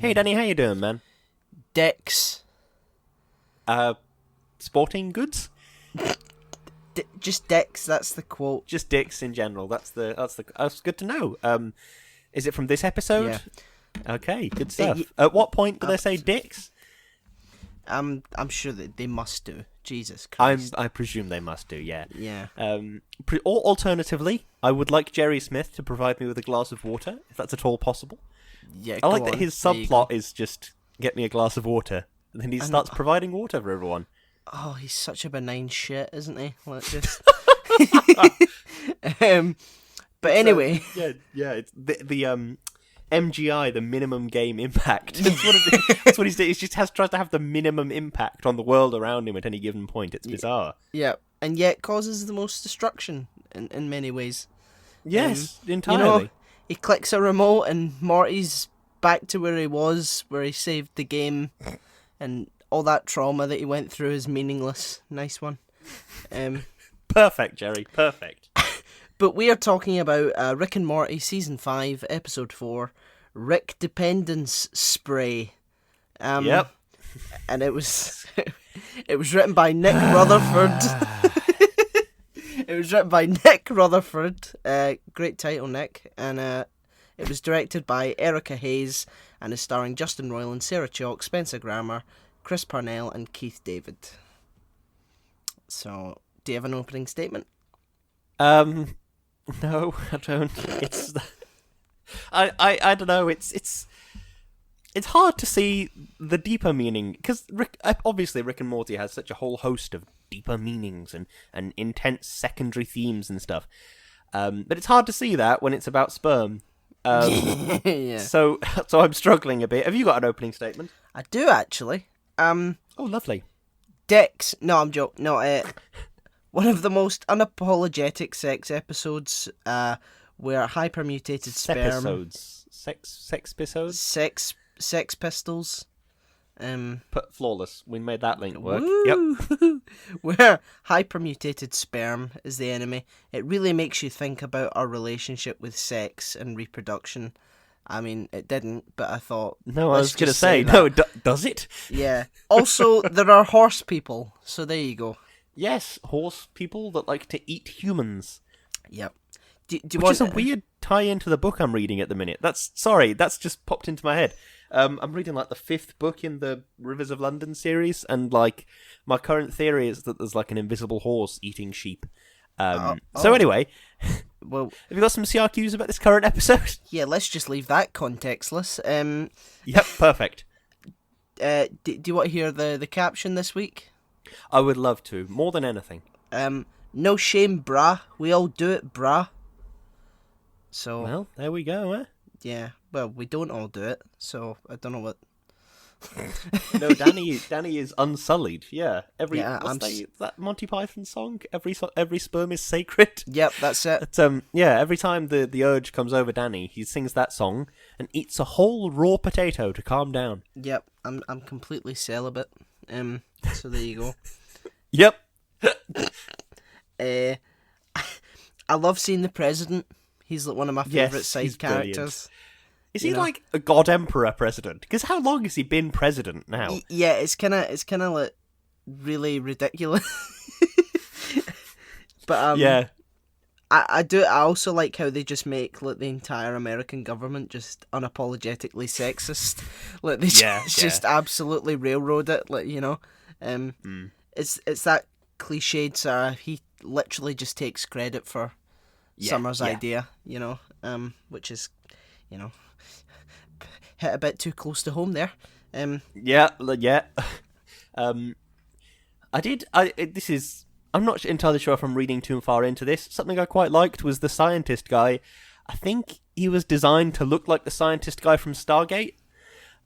Hey, Danny, how you doing, man? Dicks. Sporting goods? Just dicks, that's the quote. Just dicks in general. That's good to know. Is it from this episode? Yeah. Okay, good stuff. At what point do they say dicks? I'm sure that they must do. Jesus Christ. I presume they must do, yeah. Yeah. Or alternatively, I would like Jerry Smith to provide me with a glass of water, if that's at all possible. Yeah, I like that his subplot is just get me a glass of water, and then he starts providing water for everyone. Oh, he's such a benign shit, isn't he? Like just. But anyway. It's the MGI, the minimum game impact. That's what he's doing. He just tries to have the minimum impact on the world around him at any given point. It's bizarre. Yeah, and yet causes the most destruction in many ways. Yes, entirely. You know, he clicks a remote and Morty's back to where he was, where he saved the game, and all that trauma that he went through is meaningless. Nice one. Perfect, Jerry. Perfect. But we are talking about Rick and Morty Season 5, Episode 4, Rickdependence Spray. Yep. And it was written by Nick Rutherford. It was written by Nick Rutherford. Great title, Nick. And it was directed by Erica Hayes and is starring Justin Roiland, Sarah Chalk, Spencer Grammer, Chris Parnell, and Keith David. So, do you have an opening statement? No, I don't. It's I don't know. It's hard to see the deeper meaning because obviously Rick and Morty has such a whole host of deeper meanings and intense secondary themes and stuff. But it's hard to see that when it's about sperm. Yeah. So I'm struggling a bit. Have you got an opening statement? I do actually. Oh, lovely. Dicks. No, I'm joking. No, one of the most unapologetic sex episodes, where hypermutated sperm. Sex episodes? Sex pistols. Flawless. We made that link work. Woo! Yep. Where hypermutated sperm is the enemy. It really makes you think about our relationship with sex and reproduction. I mean, it didn't, but I thought... No, I was going to say, no, does it? Yeah. Also, there are horse people, so there you go. Yes, horse people that like to eat humans. Yep. Which is a weird tie-in to the book I'm reading at the minute. That's just popped into my head. I'm reading like the 5th book in the Rivers of London series, and like my current theory is that there's like an invisible horse eating sheep. So anyway, well, have you got some CRQs about this current episode? Yeah, let's just leave that contextless. Yep, perfect. Do you want to hear the caption this week? I would love to, more than anything. No shame, brah. We all do it, brah. So well, there we go, eh? Yeah. Well, we don't all do it, so I don't know what. No, Danny is unsullied. Yeah, that Monty Python song? Every sperm is sacred. Yep, that's it. But, every time the urge comes over Danny, he sings that song and eats a whole raw potato to calm down. Yep, I'm completely celibate. So there you go. Yep. I love seeing the president. He's like one of my favourite side characters. Brilliant. Is he like a god emperor president? Because how long has he been president now? Yeah, it's kind of like really ridiculous. But yeah, I also like how they just make like the entire American government just unapologetically sexist. Like they just absolutely railroad it. Like it's that cliched sort of, he literally just takes credit for Summer's idea. Which is hit a bit too close to home there. I'm not entirely sure if I'm reading too far into this. Something I quite liked was the scientist guy. I think he was designed to look like the scientist guy from Stargate,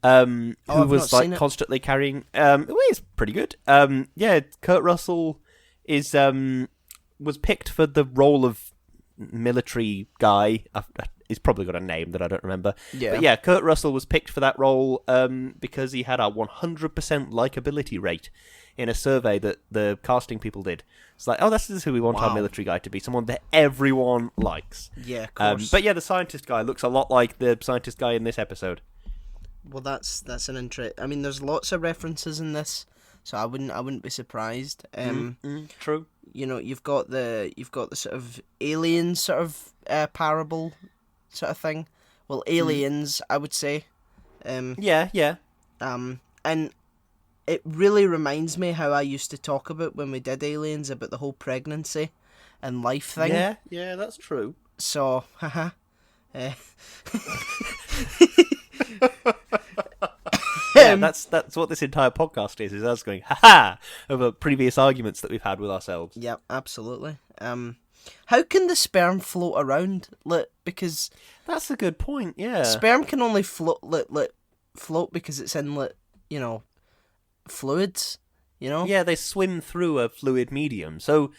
who was like constantly carrying. He's pretty good. Kurt Russell was picked for the role of military guy. He's probably got a name that I don't remember. Yeah. But yeah, Kurt Russell was picked for that role because he had a 100% likability rate in a survey that the casting people did. It's like, oh, this is who we want our military guy to be, someone that everyone likes. Yeah, of course. But yeah, the scientist guy looks a lot like the scientist guy in this episode. Well, that's an interest. I mean, there's lots of references in this, so I wouldn't be surprised. True. You know, you've got the sort of alien sort of parable sort of thing. Well, aliens, I would say. Yeah. And it really reminds me how I used to talk about when we did Aliens, about the whole pregnancy and life thing. Yeah, that's true. So, haha. Yeah, that's what this entire podcast is us going, haha, over previous arguments that we've had with ourselves. Yeah, absolutely. How can the sperm float around? Because That's a good point, yeah. sperm can only float because it's in, fluids, you know? Yeah, they swim through a fluid medium, so...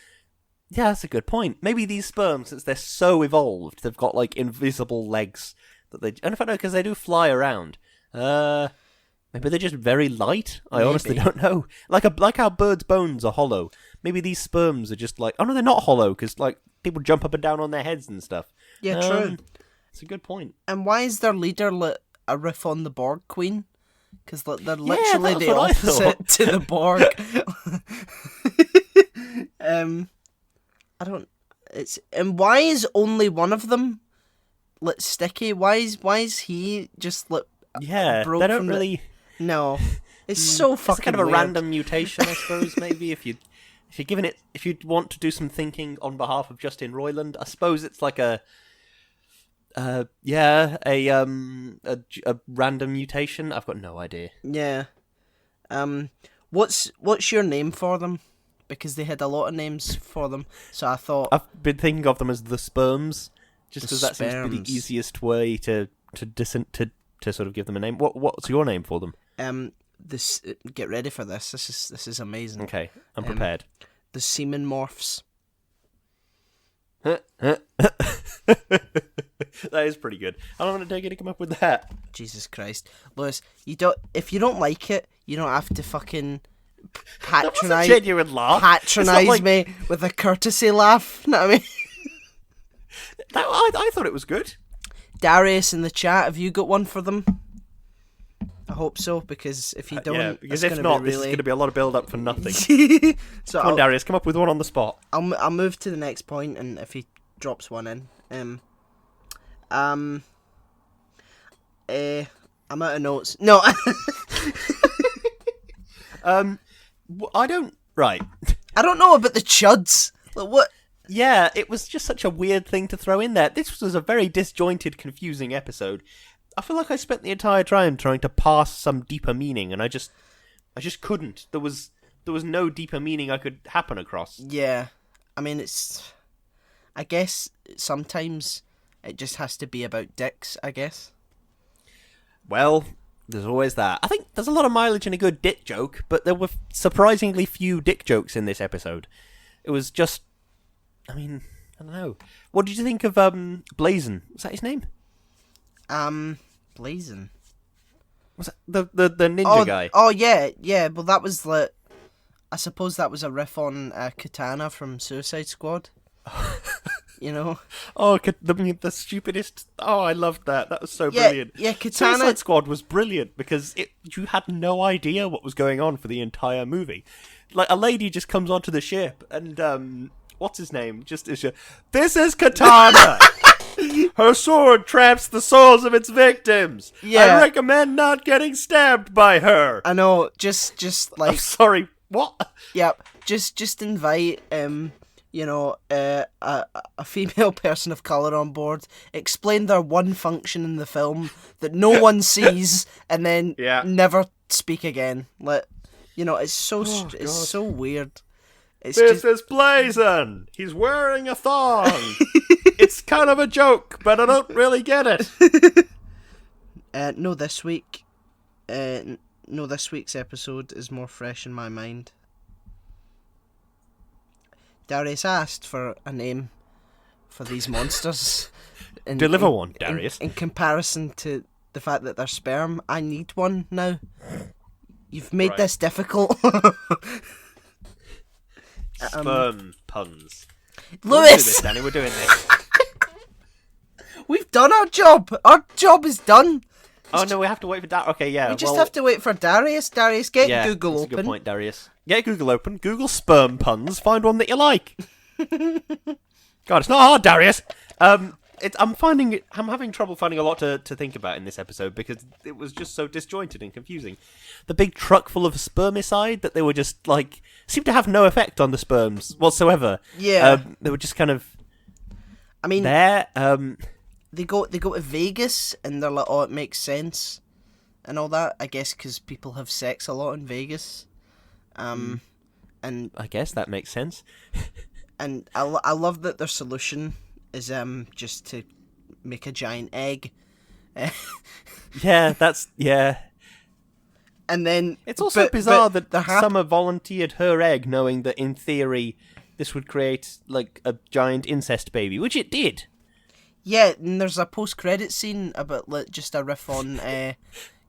Yeah, that's a good point. Maybe these sperms, since they're so evolved, they've got, like, invisible legs that they... And if I know, because they do fly around. Maybe they're just very light? I honestly don't know. Like how birds' bones are hollow. Maybe these sperms are just like... Oh, no, they're not hollow, because, like, people jump up and down on their heads and stuff. Yeah, true. It's a good point. And why is their leader a riff on the Borg Queen? Because they're literally the opposite to the Borg. I don't... And why is only one of them sticky? Why is he just broke they don't from really... No, it's so fucking It's kind of a weird. random mutation, I suppose. Maybe if you want to do some thinking on behalf of Justin Roiland, I suppose it's like a random mutation. I've got no idea. Yeah. What's your name for them? Because they had a lot of names for them, so I thought I've been thinking of them as the sperms, just because that seems to be the sperms. easiest way to sort of give them a name. What's your name for them? this. Get ready for this. This is amazing. Okay, I'm prepared. The semen morphs. That is pretty good. How long did it take you to come up with that? Jesus Christ, Lewis! If you don't like it, you don't have to fucking That was a genuine laugh. patronize me with a courtesy laugh. Know what I mean? I thought it was good. Darius in the chat, have you got one for them? I hope so, because if you don't, Yeah, because it's if gonna not, be this is really... going to be a lot of build up for nothing. So Come on, Darius, come up with one on the spot. I'll move to the next point, and if he drops one in, I'm out of notes. No, I don't. Right. I don't know about the chuds. Like, what? Yeah, it was just such a weird thing to throw in there. This was a very disjointed, confusing episode. I feel like I spent the entire time trying to pass some deeper meaning, and I just couldn't. There was no deeper meaning I could happen across. Yeah, I mean, I guess sometimes it just has to be about dicks, I guess. Well, there's always that. I think there's a lot of mileage in a good dick joke, but there were surprisingly few dick jokes in this episode. It was just... I mean, I don't know. What did you think of Blazon? Was that his name? Blazon. Was that the ninja guy? Oh yeah. Well, that was like, I suppose that was a riff on Katana from Suicide Squad. You know. Oh, the stupidest. Oh, I loved that. That was so brilliant. Yeah, Katana. Suicide Squad was brilliant because you had no idea what was going on for the entire movie. Like, a lady just comes onto the ship and what's his name? This is Katana. Her sword traps the souls of its victims. Yeah. I recommend not getting stabbed by her. I know. Just like. I'm sorry. What? Yep. Just invite a female person of colour on board. Explain their one function in the film that no one sees, and then never speak again. It's so weird. This is Blazon. He's wearing a thong. It's kind of a joke, but I don't really get it. This week's episode is more fresh in my mind. Darius asked for a name for these monsters. Deliver one, Darius. In comparison to the fact that they're sperm, I need one now. You've made this difficult. Sperm puns. Lewis! We'll do this, Danny. We're doing this. We've done our job. Our job is done. Oh no, we have to wait for Darius. Okay, yeah. We just have to wait for Darius. Darius, get Google that's open. A good point, Darius. Get Google open. Google sperm puns. Find one that you like. God, it's not hard, Darius. I'm having trouble finding a lot to think about in this episode because it was just so disjointed and confusing. The big truck full of spermicide that they were just like seemed to have no effect on the sperms whatsoever. Yeah, they were just kind of. I mean, there. They go to Vegas and they're like, oh, it makes sense, and all that. I guess because people have sex a lot in Vegas, and I guess that makes sense. And I love that their solution is just to make a giant egg. Yeah. And then it's also bizarre that Summer volunteered her egg, knowing that in theory this would create like a giant incest baby, which it did. Yeah, and there's a post-credit scene about just a riff on,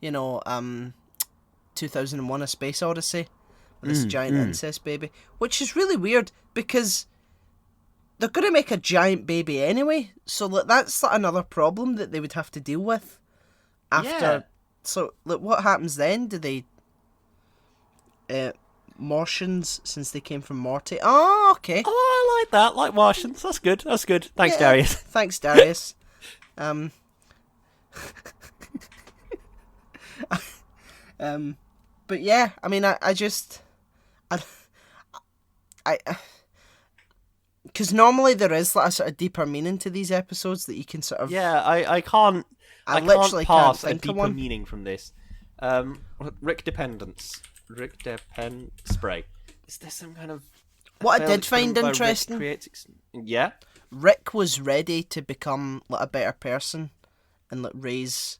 2001: A Space Odyssey, with this giant incest baby, which is really weird because they're going to make a giant baby anyway, so that's another problem that they would have to deal with after. Yeah. So, what happens then? Do they... Martians, since they came from Morty. Oh, okay. Oh, I like that. Like Martians. That's good. Thanks, Darius. Thanks, Darius. But yeah, I mean, I because normally there is like a sort of deeper meaning to these episodes that you can sort of... Yeah, I can't pass a deeper meaning from this. Rickdependence. Spray. Is there some kind of... What I did find interesting... Yeah? Rick was ready to become like a better person and like raise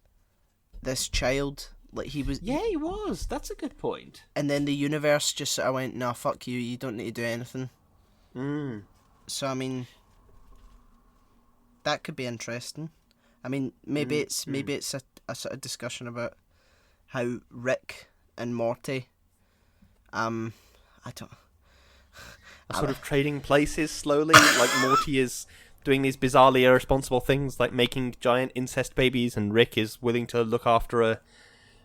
this child. Like he was... Yeah, he was. That's a good point. And then the universe just sort of went, nah, fuck you, you don't need to do anything. So, I mean... That could be interesting. I mean, maybe it's a sort of discussion about how Rick and Morty... sort of trading places slowly. Like Morty is doing these bizarrely irresponsible things, like making giant incest babies, and Rick is willing to look after a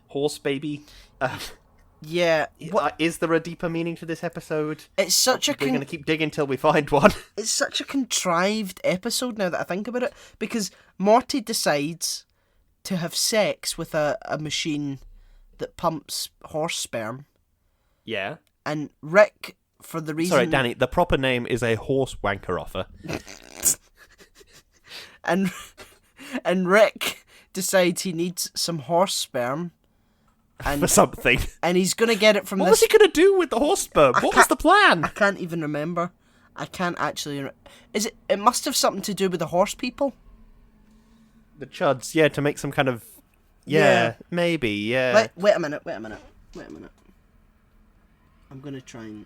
horse baby. Yeah. Is there a deeper meaning to this episode? It's such We're going to keep digging till we find one. It's such a contrived episode now that I think about it, because Morty decides to have sex with a machine that pumps horse sperm. Yeah. And Rick, for the reason... Sorry, Danny, the proper name is a horse wanker offer. and Rick decides he needs some horse sperm. For something. And he's going to get it from What was he going to do with the horse sperm? What was the plan? I can't even remember. I can't actually... It must have something to do with the horse people? The chuds, yeah, to make some kind of... Yeah, maybe, yeah. Wait a minute. I'm going to try and...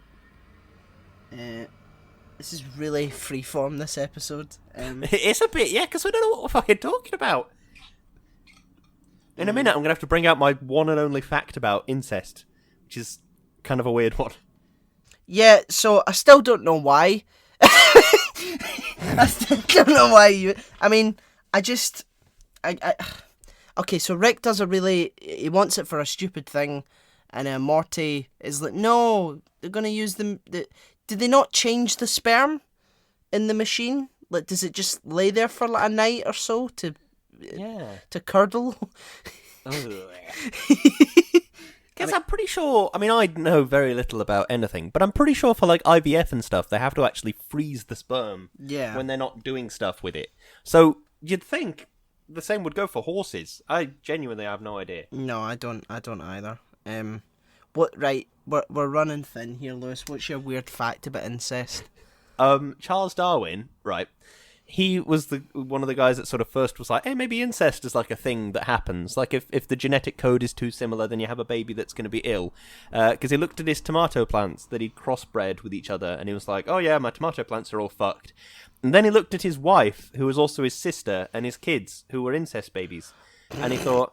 this is really freeform, this episode. It's a bit, yeah, because we don't know what we're fucking talking about. In a minute, I'm going to have to bring out my one and only fact about incest, which is kind of a weird one. Yeah, so I still don't know why. I still don't know why you... I mean, Okay, so Rick does he wants it for a stupid thing, and Morty is like, no, they're going to use them... Did they not change the sperm in the machine? Like, does it just lay there for like a night or so to curdle? Because I'm pretty sure... I mean, I know very little about anything, but I'm pretty sure for like IVF and stuff, they have to actually freeze the sperm when they're not doing stuff with it. So you'd think the same would go for horses. I genuinely have no idea. No, I don't either. Right, we're running thin here, Lewis. What's your weird fact about incest? Charles Darwin, right, he was one of the guys that sort of first was like, hey, maybe incest is like a thing that happens. Like if the genetic code is too similar, then you have a baby that's going to be ill. Because he looked at his tomato plants that he'd crossbred with each other, and he was like, oh yeah, my tomato plants are all fucked. And then he looked at his wife, who was also his sister, and his kids, who were incest babies. And he thought,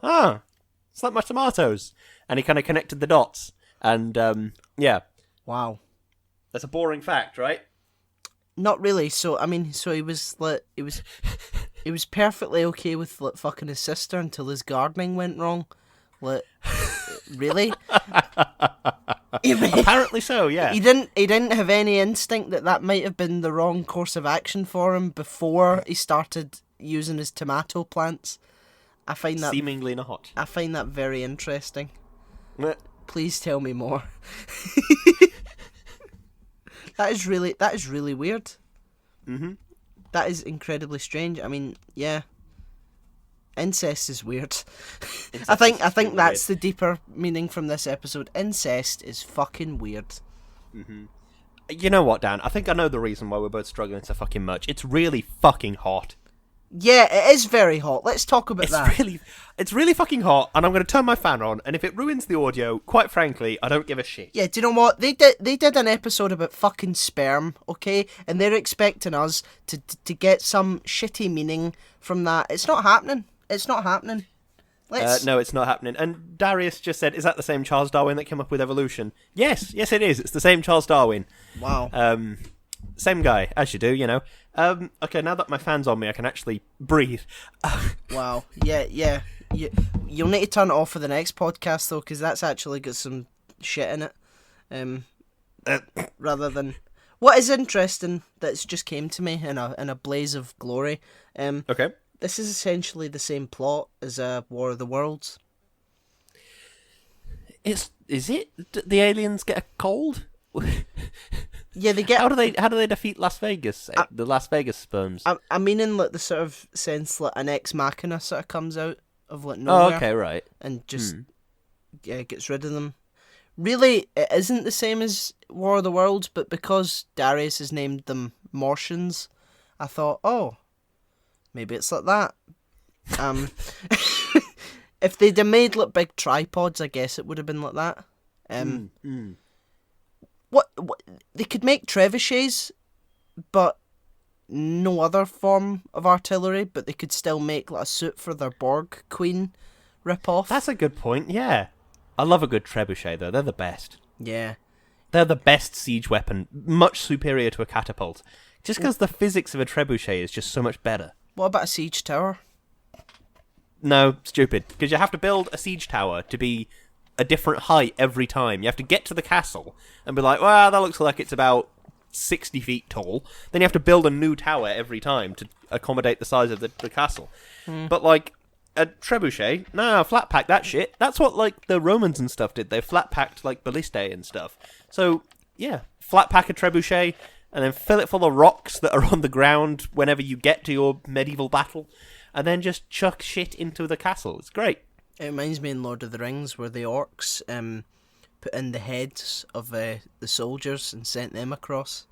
it's like my tomatoes. And he kind of connected the dots. And, yeah. Wow. That's a boring fact, right? Not really. So I mean, he was He was perfectly okay with like fucking his sister until his gardening went wrong. Like, really? Apparently so, yeah. He didn't have any instinct that might have been the wrong course of action for him before he started using his tomato plants. I find that seemingly not. I find that very interesting. Please tell me more. That is really weird. Mm-hmm. That is incredibly strange. I mean, yeah. Incest is weird. I think that's the deeper meaning from this episode. Incest is fucking weird. Mm-hmm. You know what, Dan? I think I know the reason why we're both struggling so fucking much. It's really fucking hot. Yeah, it is very hot. Let's talk about that. It's really fucking hot, and I'm going to turn my fan on, and if it ruins the audio, quite frankly, I don't give a shit. Yeah, do you know what? They did an episode about fucking sperm, okay? And they're expecting us to get some shitty meaning from that. It's not happening. It's not happening. No, it's not happening. And Darius just said, is that the same Charles Darwin that came up with evolution? Yes, it is. It's the same Charles Darwin. Wow. Same guy, as you do, you know. Okay, now that my fan's on me, I can actually breathe. Wow. Yeah. You'll need to turn it off for the next podcast, though, because that's actually got some shit in it. Rather than... What is interesting that's just came to me in a blaze of glory. Okay. This is essentially the same plot as War of the Worlds. Is it? The aliens get a cold? Yeah, they get. How do they defeat Las Vegas? The Las Vegas sperms. I mean, in like the sort of sense, like an ex machina sort of comes out of like nowhere. Oh, okay, right. And just gets rid of them. Really, it isn't the same as War of the Worlds, but because Darius has named them Martians, I thought, oh, maybe it's like that. If they'd have made like big tripods, I guess it would have been like that. What they could make trebuchets, but no other form of artillery. But they could still make like a suit for their Borg Queen rip-off. That's a good point. Yeah, I love a good trebuchet though. They're the best. Yeah, they're the best siege weapon, much superior to a catapult. Just because the physics of a trebuchet is just so much better. What about a siege tower? No, stupid. Because you have to build a siege tower to be a different height every time. You have to get to the castle and be like, well, that looks like it's about 60 feet tall. Then you have to build a new tower every time to accommodate the size of the castle. But, like, a trebuchet, no, flat pack that shit. That's what, like, the Romans and stuff did. They flat packed, like, ballistae and stuff. So, yeah, flat pack a trebuchet and then fill it full of rocks that are on the ground whenever you get to your medieval battle, and then just chuck shit into the castle. It's great. It reminds me in Lord of the Rings where the orcs put in the heads of the soldiers and sent them across.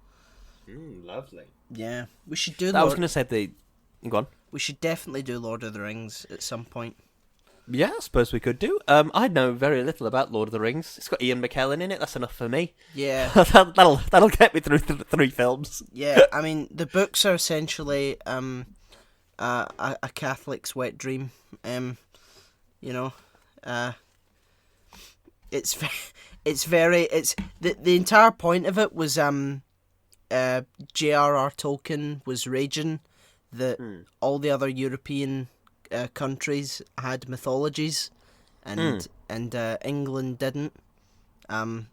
Lovely. Yeah, we should do that. I was going to say Go on. We should definitely do Lord of the Rings at some point. Yeah, I suppose we could do. I know very little about Lord of the Rings. It's got Ian McKellen in it. That's enough for me. Yeah, that'll get me through 3 films. Yeah, I mean the books are essentially a Catholic's wet dream. You know, it's the entire point of it was J.R.R. Tolkien was raging that all the other European countries had mythologies and England didn't.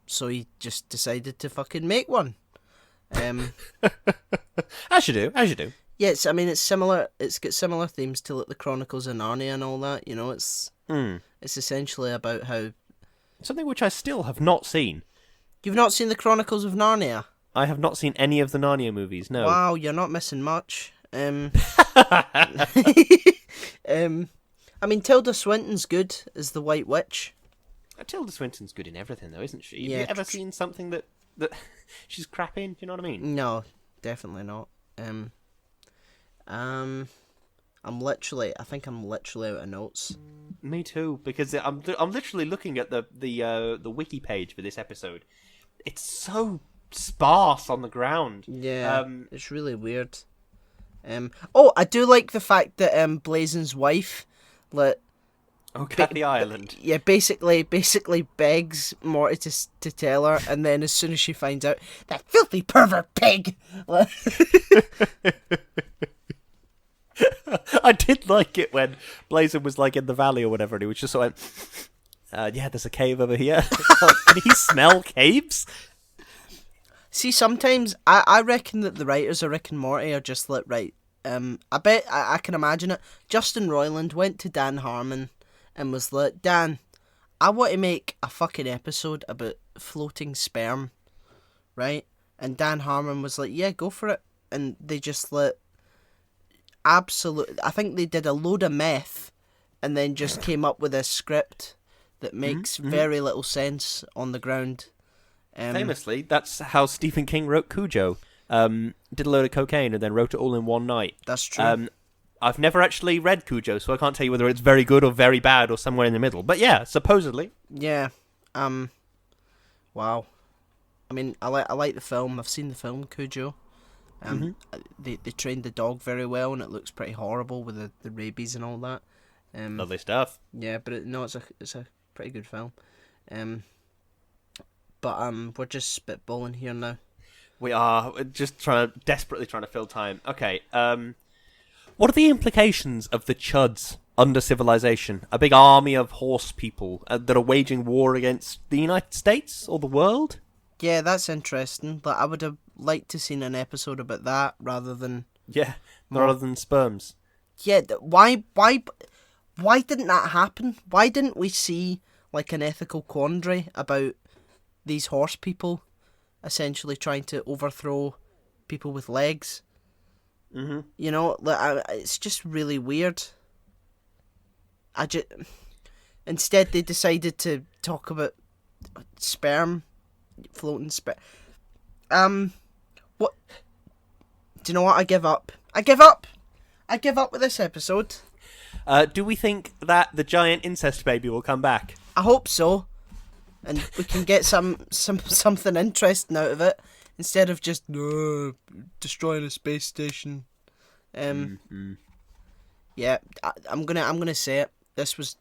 So he just decided to fucking make one. As you do. Yeah, it's similar. It's got similar themes to like the Chronicles of Narnia and all that. You know, it's essentially about how something which I still have not seen. You've not seen the Chronicles of Narnia? I have not seen any of the Narnia movies. No. Wow, you're not missing much. I mean, Tilda Swinton's good as the White Witch. Tilda Swinton's good in everything, though, isn't she? Yeah. Have you ever seen something that she's crap in? Do you know what I mean? No, definitely not. I think I'm literally out of notes. Me too, because I'm literally looking at the wiki page for this episode. It's so sparse on the ground. Yeah, it's really weird. I do like the fact that Blazon's wife, Kathy Ireland. Yeah, basically begs Morty to tell her, and then as soon as she finds out, that filthy pervert pig. I did like it when Blazon was like in the valley or whatever, and he was just sort of yeah, there's a cave over here. Can he smell caves? See, sometimes I reckon that the writers of Rick and Morty are just like, right, I bet I can imagine it. Justin Roiland went to Dan Harmon and was like, Dan, I want to make a fucking episode about floating sperm, right? And Dan Harmon was like, yeah, go for it. And they just like, absolutely, I think they did a load of meth and then just came up with a script that makes very little sense on the ground. Famously, that's how Stephen King wrote Cujo. Did a load of cocaine and then wrote it all in one night. That's true. I've never actually read Cujo, so I can't tell you whether it's very good or very bad or somewhere in the middle. But yeah, supposedly. Yeah. Wow. I mean, I like the film. I've seen the film Cujo. They trained the dog very well, and it looks pretty horrible with the rabies and all that. Lovely stuff. Yeah, but it's a pretty good film. But we're just spitballing here now. We are just desperately trying to fill time. Okay. What are the implications of the Chuds under civilization? A big army of horse people that are waging war against the United States or the world? Yeah, that's interesting. Like, I would have liked to seen an episode about that rather than sperms. Yeah, why didn't that happen? Why didn't we see like an ethical quandary about these horse people essentially trying to overthrow people with legs? Mm-hmm. You know, like, it's just really weird. Instead they decided to talk about sperm, floating sperm. What? Do you know what? I give up. I give up with this episode. Do we think that the giant incest baby will come back? I hope so, and we can get something interesting out of it instead of just destroying a space station. Yeah, I'm gonna say it. This was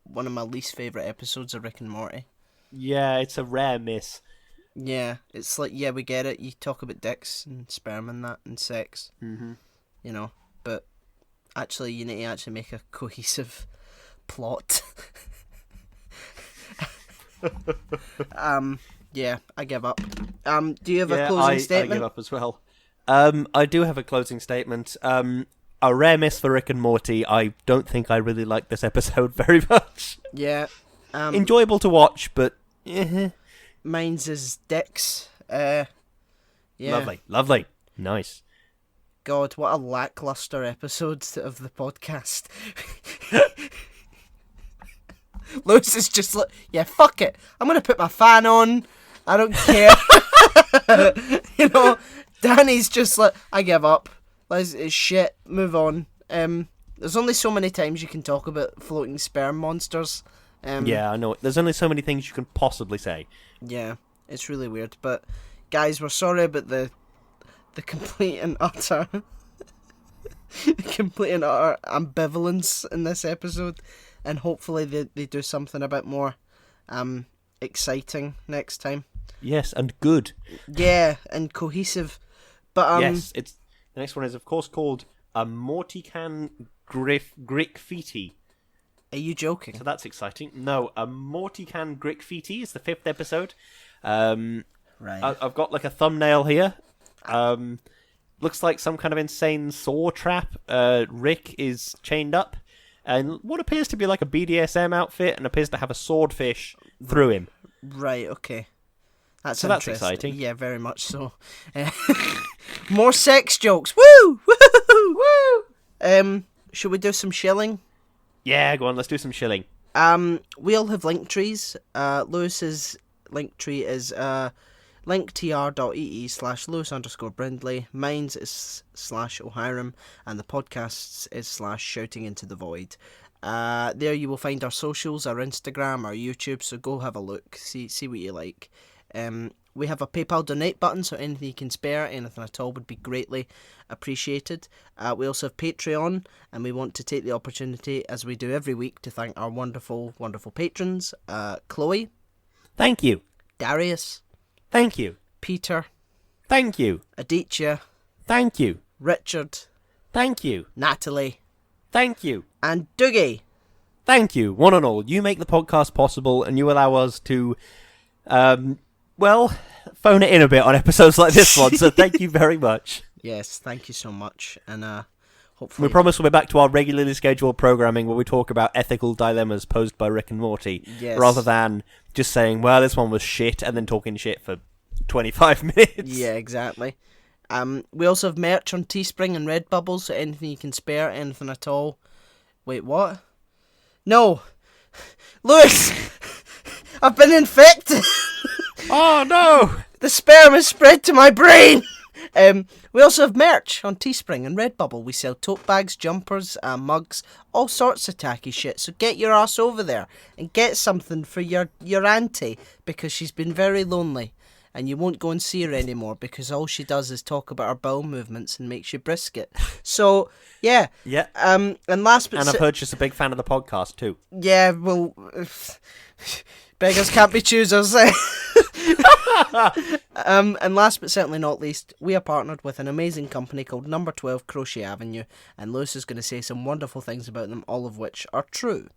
one of my least favourite episodes of Rick and Morty. Yeah, it's a rare miss. Yeah, it's like, yeah, we get it. You talk about dicks and sperm and that and sex, you know, but actually, you need to actually make a cohesive plot. Yeah, I give up. Do you have a closing statement? I give up as well. I do have a closing statement. A rare miss for Rick and Morty. I don't think I really like this episode very much. Yeah. Enjoyable to watch, but mine's is dicks. Yeah. Lovely. Nice. God, what a lackluster episode of the podcast. Lewis is just like, yeah, fuck it. I'm going to put my fan on. I don't care. You know, Danny's just like, I give up. It's shit. Move on. There's only so many times you can talk about floating sperm monsters. Yeah, I know. There's only so many things you can possibly say. Yeah, it's really weird. But, guys, we're sorry about the complete and utter ambivalence in this episode, and hopefully they do something a bit more exciting next time. Yes, and good. Yeah, and cohesive. But yes, the next one is of course called a Mortican Grickfeety. Are you joking? So that's exciting. No, a Mortican Grickfeety is the 5th episode. Right. I've got like a thumbnail here. Looks like some kind of insane saw trap. Rick is chained up, and what appears to be like a BDSM outfit, and appears to have a swordfish through him. Right. Okay. That's exciting. Yeah, very much so. More sex jokes. Woo! Woo! Woo! Should we do some shilling? Yeah, go on. Let's do some shilling. We all have Linktrees. Lewis's Linktree is linktr.ee/Lewis_Brindley. Mine's is /O'Hiram, and the podcast's is /Shouting into the Void. There you will find our socials, our Instagram, our YouTube. So go have a look, see what you like. We have a PayPal donate button, so anything you can spare, anything at all, would be greatly appreciated. We also have Patreon, and we want to take the opportunity, as we do every week, to thank our wonderful, wonderful patrons. Chloe. Thank you. Darius. Thank you. Peter. Thank you. Aditya. Thank you. Richard. Thank you. Natalie. Thank you. And Doogie. Thank you, one and all. You make the podcast possible, and you allow us to, phone it in a bit on episodes like this one, so thank you very much. Yes, thank you so much. And hopefully... We promise we'll be back to our regularly scheduled programming where we talk about ethical dilemmas posed by Rick and Morty, rather than just saying, well, this one was shit, and then talking shit for 25 minutes. Yeah, exactly. We also have merch on Teespring and Redbubble, so anything you can spare, anything at all. Wait, what? No! Lewis! I've been infected! Oh, no! The sperm has spread to my brain! We also have merch on Teespring and Redbubble. We sell tote bags, jumpers, mugs, all sorts of tacky shit. So get your ass over there and get something for your auntie, because she's been very lonely. And you won't go and see her anymore because all she does is talk about her bowel movements and makes you brisket. So, yeah. Yeah. And last but... And I've heard she's a big fan of the podcast, too. Yeah, well... beggars can't be choosers. And last but certainly not least, we are partnered with an amazing company called Number 12 Crochet Avenue. And Lewis is going to say some wonderful things about them, all of which are true.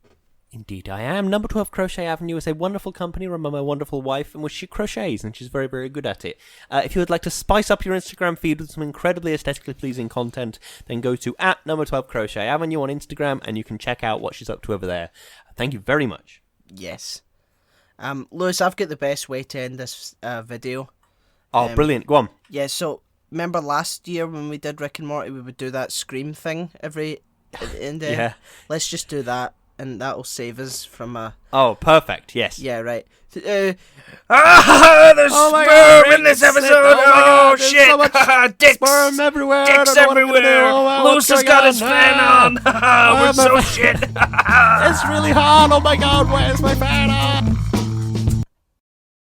Indeed I am. Number 12 Crochet Avenue is a wonderful company run by my wonderful wife in which she crochets, and she's very, very good at it. If you would like to spice up your Instagram feed with some incredibly aesthetically pleasing content, then go to @Number 12 Crochet Avenue on Instagram, and you can check out what she's up to over there. Thank you very much. Yes. Lewis, I've got the best way to end this video. Oh, brilliant. Go on. Yeah, so remember last year when we did Rick and Morty, we would do that scream thing every... Yeah. Let's just do that. And that'll save us from a... Oh, perfect, yes. Yeah, right. There's sperm in this episode! Oh, shit! So much Dicks! sperm everywhere! Dicks everywhere! Lewis has got his fan on! We're so shit! It's really hard! Oh my god, where's my fan on?